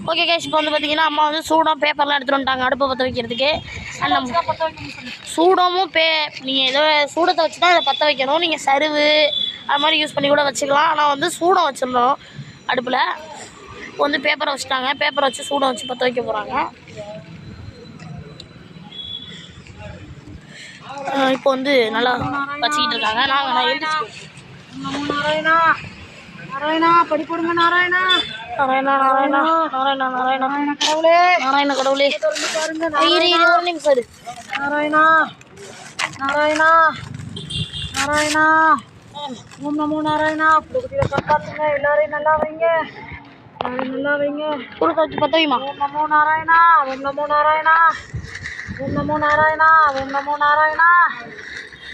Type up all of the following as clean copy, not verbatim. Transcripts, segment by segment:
Okay cash, இப்போ வந்து பார்த்தீங்கன்னா அம்மா வந்து சூடம் பேப்பர்லாம் எடுத்துகிட்டு வந்துட்டாங்க அடுப்பை பற்ற வைக்கிறதுக்கு. சூடமும் நீங்கள் ஏதோ சூடத்தை வச்சு தான் இதை பற்ற வைக்கணும். நீங்கள் சருவு அது மாதிரி யூஸ் பண்ணி கூட வச்சுக்கலாம். ஆனால் வந்து சூடம் வச்சிடணும் அடுப்பில். இப்போ வந்து பேப்பரை வச்சுட்டாங்க. பேப்பரை வச்சு சூடம் வச்சு பற்ற வைக்க போகிறாங்க. இப்போ வந்து நல்லா வச்சுக்கிட்டு இருக்காங்க. நான் எழுதிச்சு நாராயணா படி போடுங்க. நாராயணா நாராயணா நாராயணா நாராயணா நாராயணா கடவுளே, நாராயண கடவுளே. பாருங்க. ஒரு நிமிஷம் சார். நாராயணா நாராயணா நாராயணா ஓம் நமோ நாராயணா. புதுக்குட்டியில காப்பாற்றுங்க. எல்லாரையும் நல்லா வைங்க. எல்லாரையும் நல்லா வைங்க. குடுக்க வச்சு பற்ற வைமா. ஓம் நமோ நாராயணா. ஓம் நமோ நாராயணா. ஓம் நமோ நாராயணா. ஓம் நமோ நாராயணா.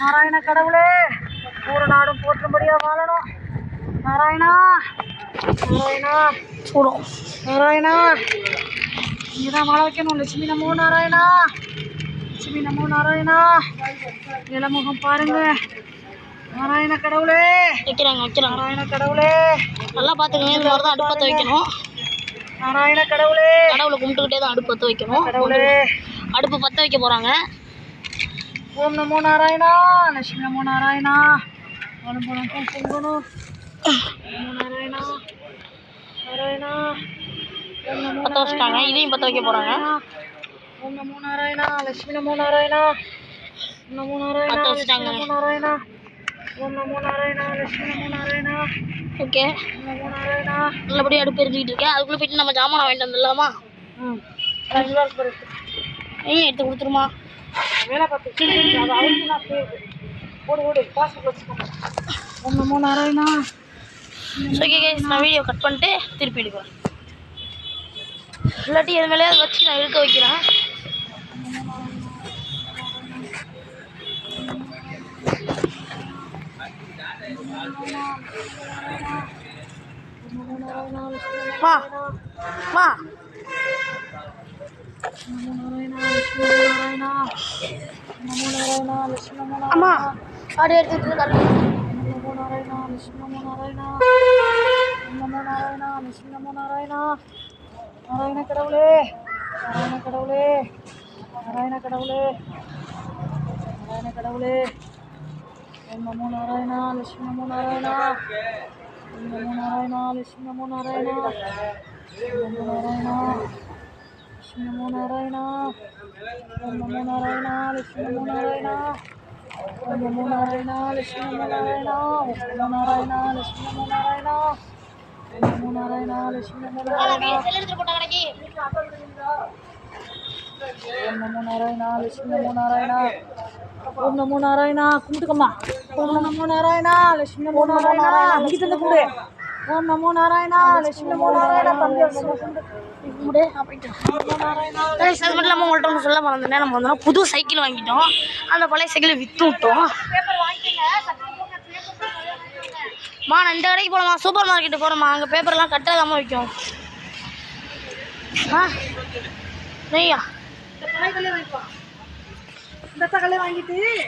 நாராயண கடவுளே, ஒரு நாடும் போற்றும்படியா வாழணும். நாராயணா நாராயணா சூடம் நாராயணா. இங்கதான் வாழ வைக்கணும். லட்சுமி நமோ நாராயணா. லட்சுமி நமோ நாராயணா. நிலமுகம் பாருங்க. நாராயண கடவுளே, வைக்கிறாங்க. நாராயண கடவுளே, நல்லா பார்த்துக்கங்க. இந்த மாதிரி தான் அடுப்பு பற்ற வைக்கணும். நாராயண கடவுளே, கடவுளை கும்பிட்டுக்கிட்டே தான் அடுப்பு பற்ற வைக்கணும். கடவுளே, அடுப்பு பற்ற வைக்க போகிறாங்க. ஓம் நமோ நாராயணா. லட்சுமி நமோ நாராயணா. வளம் போனோம் பொங்கணும். நாராயணா நாராயணா. பற்ற வச்சுட்டாங்க. இதையும் பற்ற வைக்க போகிறாங்க. ஓம் நமோ நாராயணா. லட்சுமி நமோ நாராயணா. நமோ நாராயணா. பற்ற வச்சுட்டாங்க. நமோ நாராயணா. ஓம் நமோ நாராயணா. லட்சுமி நமோ நாராயணா. ஓகே, நமோ நாராயணா. நல்லபடியாக அடுப்பு எரிஞ்சுக்கிட்டு இருக்கேன். அதுக்குள்ளே போயிட்டு நம்ம ஜாமான் வாங்கிட்டு வந்துடலாமா? எடுத்து கொடுத்துருமா. வேலை பார்த்து ஓடு ஓடு காசு வச்சுக்கோங்க. ஓம் நமோ நாராயணா. ஓகே கைஸ், நான் வீடியோ கட் பண்ணிட்டு திருப்பி எடுக்கிறேன். இல்லாட்டி எது மேலேயாவது வச்சு நான் இழுக்க வைக்கிறேன். வா வா. அம்மா ஆடி எடுத்துட்டு தள்ளி. நமோ நாராயணா. லட்சுமி நமோ நாராயணா. நமோ நாராயணா. லட்சுமி நமோ நாராயணா. நாராயண கடவுளே, நாராயண கடவுளே, நாராயண கடவுளே, நாராயண கடவுளே. ஓம் நமோ நாராயணா. லட்சுமி நமோ நாராயணா. ஓம் நமோ நாராயணா. லட்சுமி நமோ நாராயணா. நமோ நாராயணா. லட்சுமி நமோ நாராயணா. ஓம் நமோ நாராயணா. லட்சுமி நமோ நாராயணா. ஓம் நமோ நாராயணா. லட்சுமி நமோ நாராயணா. ஓம் நமோ நாராயணா. லட்சுமி நமோ நாராயணா. ஓம் நமோ நாராயணா. லட்சுமி நமோ நாராயணா. ஓம் நமோ நாராயணா. லட்சுமி நமோ நாராயணா. ஓம் நமோ நாராயணா. கும்பிட்டுக்கம்மா. ஓம் நமோ நாராயணா. லட்சுமி நமோ நாராயணா. இங்கிட்ட கும்பிடு. ஓம் நமோ நாராயணா. லட்சுமி நமோ நாராயணா. தம்பி கும்பிடு. அப்படின்ட்டு அது மட்டும் இல்லாமல் உங்கள்கிட்ட ஒன்று சொல்ல மறந்துட்டேன். நம்ம வந்து புது சைக்கிள் வாங்கிட்டோம். அந்த பழைய சைக்கிளை விற்று விட்டோம். நான் இந்த கடைக்கு போகலாமா? சூப்பர் மார்க்கெட்டு போகிறோமா? அங்கே பேப்பர்லாம் கட்டாதாமல் வைக்கும். நெய்யா இந்த கல்லே வாங்கிட்டு